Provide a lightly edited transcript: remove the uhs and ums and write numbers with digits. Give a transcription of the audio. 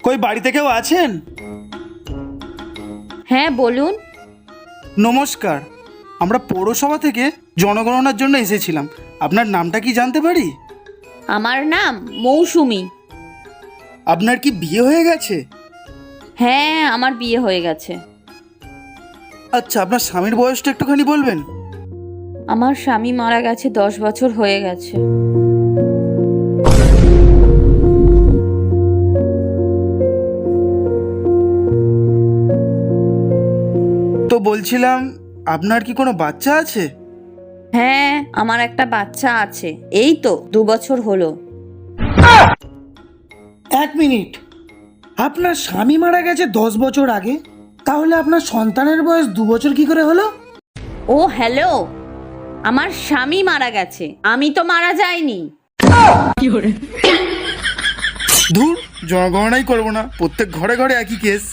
কই বাড়িতে কেউ আছেন? হ্যাঁ বলুন। নমস্কার, আমরা পৌরসভা থেকে জনগণনার জন্য এসেছিলাম। আপনার নামটা কি জানতে পারি? আমার নাম মৌসুমি। আপনার কি বিয়ে হয়ে গেছে? হ্যাঁ, আমার বিয়ে হয়ে গেছে। আচ্ছা, আপনার স্বামীর বয়সটা একটুখানি বলবেন? আমার স্বামী মারা গেছে 10 বছর হয়ে গেছে। তো বলছিলাম, আপনার কি কোনো বাচ্চা আছে? হ্যাঁ, আমার একটা বাচ্চা আছে, এই তো 2 বছর হলো। 1 মিনিট, আপনার স্বামী মারা গেছে 10 বছর আগে, তাহলে আপনার সন্তানের বয়স 2 বছর কি করে হলো? ও হ্যালো, আমার স্বামী মারা গেছে, আমি তো মারা যাইনি। ধুর, জনগণনাই করবো না, প্রত্যেক ঘরে ঘরে একই কেস।